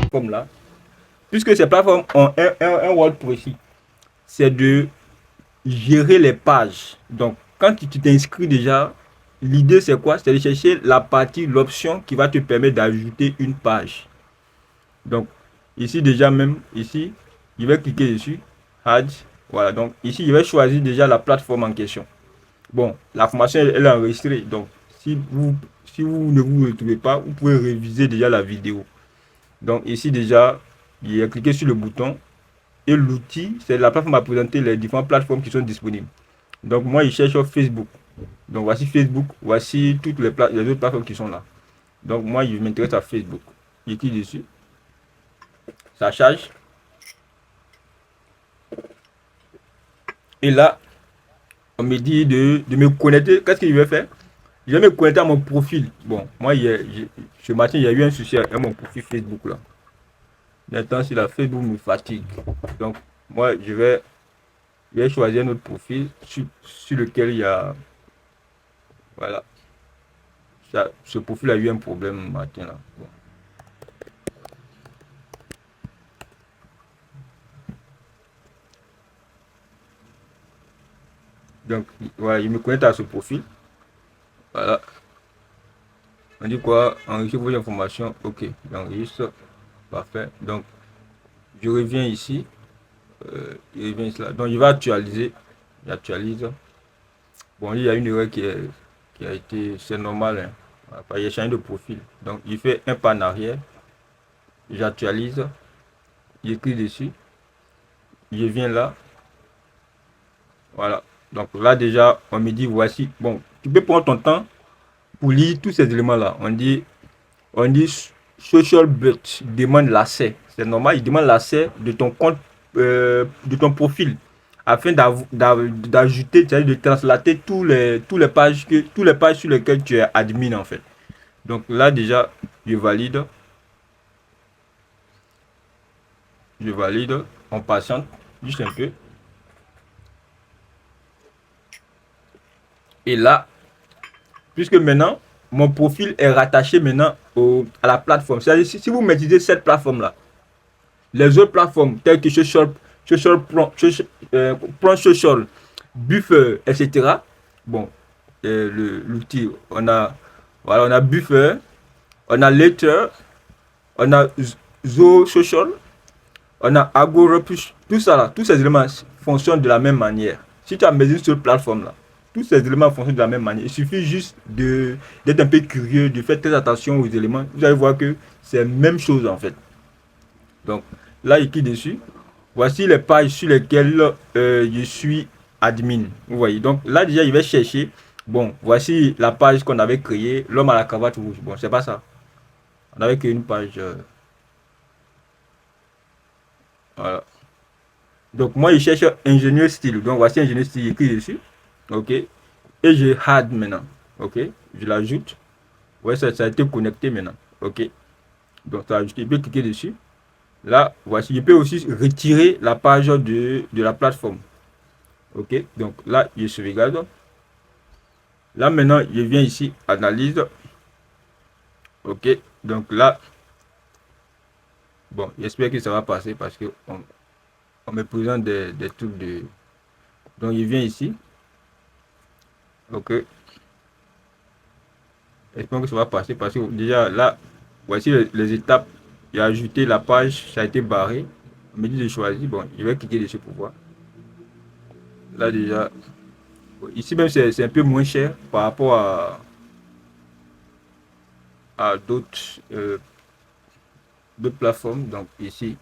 plateformes là, puisque ces plateformes ont un rôle précis, c'est de gérer les pages. Donc, quand tu t'inscris déjà, l'idée c'est quoi? C'est de chercher la partie, l'option qui va te permettre d'ajouter une page. Donc, ici déjà même, ici, je vais cliquer dessus, Add. Voilà, donc ici, je vais choisir déjà la plateforme en question. Bon, la formation, elle est enregistrée. Donc, si vous ne vous retrouvez pas, vous pouvez réviser déjà la vidéo. Donc, ici déjà, il a cliqué sur le bouton. Et l'outil, c'est la plateforme à présenter les différentes plateformes qui sont disponibles. Donc, moi, je cherche sur Facebook. Donc, voici Facebook. Voici toutes les autres plateformes qui sont là. Donc, moi, je m'intéresse à Facebook. Je clique dessus. Ça charge. Et là, on me dit de me connecter. Qu'est-ce que je vais faire? Je vais me connecter à mon profil. Bon, moi, ce matin, il y a eu un souci avec mon profil Facebook là. Maintenant, si la Facebook me fatigue. Donc, moi, je vais choisir un autre profil sur lequel il y a. Voilà. Ce profil a eu un problème matin là. Bon. Donc, voilà, il me connecte à ce profil. Voilà. On dit quoi? Enrichir vos informations. Ok. J'enregistre. Parfait. Donc, je reviens ici. Je reviens ici là. Donc, je vais actualiser. J'actualise. Bon, il y a une erreur qui a été. C'est normal. Hein. Voilà, il a changé de profil. Donc, il fait un pas en arrière. J'actualise. J'écris dessus. Je viens là. Voilà. Donc là, déjà, on me dit voici. Bon, tu peux prendre ton temps pour lire tous ces éléments-là. On dit social but demande l'accès. C'est normal, il demande l'accès de ton compte, de ton profil, afin d'ajouter, c'est-à-dire de translater tous les pages sur lesquelles tu es admin en fait. Donc là déjà, je valide, on patiente juste un peu. Et là, puisque maintenant, mon profil est rattaché maintenant à la plateforme. C'est-à-dire, si vous maîtrisez cette plateforme-là, les autres plateformes telles que Plan Social, Buffer, etc. Bon, l'outil, voilà, on a Buffer, on a Letter, on a Zo Social, on a Agora, tout ça là, tous ces éléments fonctionnent de la même manière. Si tu as maîtrisé cette plateforme-là, tous ces éléments fonctionnent de la même manière. Il suffit juste d'être un peu curieux, de faire très attention aux éléments. Vous allez voir que c'est la même chose en fait. Donc là, il clique dessus. Voici les pages sur lesquelles je suis admin. Vous voyez. Donc là, déjà, il va chercher. Bon, voici la page qu'on avait créée, l'homme à la cravate rouge. Bon, c'est pas ça. On avait créé une page. Voilà. Donc moi, il cherche ingénieur style. Donc voici ingénieur style écrit dessus. OK. Et je add maintenant. OK. Je l'ajoute. Ouais, ça a été connecté maintenant. OK. Donc ça a ajouté. Je peux cliquer dessus. Là, voici, je peux aussi retirer la page de la plateforme. OK, donc là, je sauvegarde. Là, maintenant, je viens ici, analyse. OK, donc là, bon, j'espère que ça va passer parce que on me présente des trucs de. Donc, je viens ici. OK, j'espère que ça va passer parce que déjà là, voici les étapes. J'ai ajouté la page, ça a été barré. On me dit de choisir. Bon, je vais cliquer dessus pour voir. Là, déjà, ici même, c'est un peu moins cher par rapport à d'autres plateformes. Donc, ici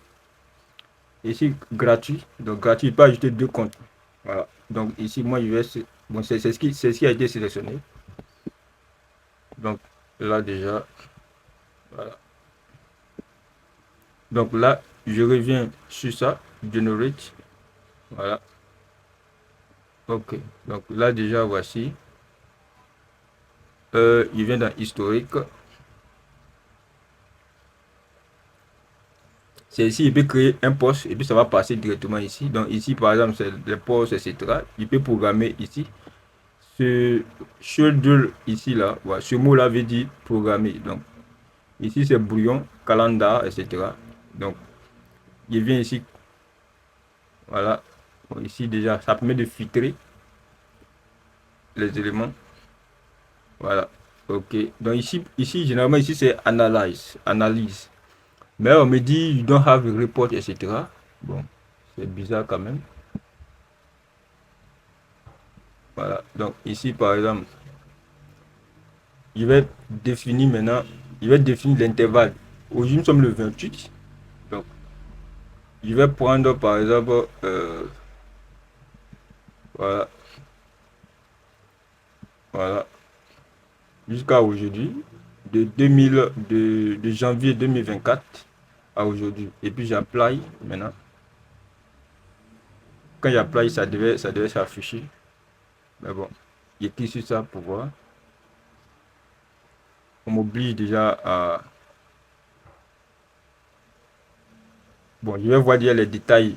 gratuit. Donc, gratuit, il peut ajouter deux comptes. Voilà. Donc, ici, moi, je vais. Bon, c'est ce qui a été sélectionné. Donc, là, déjà, voilà. Donc, là, je reviens sur ça. Generate. Voilà. OK. Donc, là, déjà, voici. Il vient dans historique. C'est ici, il peut créer un poste et puis ça va passer directement ici. Donc, ici, par exemple, c'est les postes, etc. Il peut programmer ici. Ce schedule ici, là, voilà, ce mot-là veut dire programmer. Donc, ici, c'est brouillon, calendar, etc. Donc, je viens ici. Voilà. Bon, ici, déjà, ça permet de filtrer les éléments. Voilà. OK. Donc, ici généralement, ici, c'est analyse. Analyse. Mais on me dit, you don't have a report, etc. Bon, c'est bizarre quand même. Voilà. Donc, ici, par exemple, je vais définir maintenant, je vais définir l'intervalle. Aujourd'hui, nous sommes le 28. Donc, je vais prendre, par exemple, voilà, voilà, jusqu'à aujourd'hui, de janvier 2024 à aujourd'hui. Et puis, j'apply maintenant. Quand j'apply, ça devait s'afficher. Mais bon, il clique sur ça pour voir. On m'oblige déjà à... Bon, je vais voir déjà les détails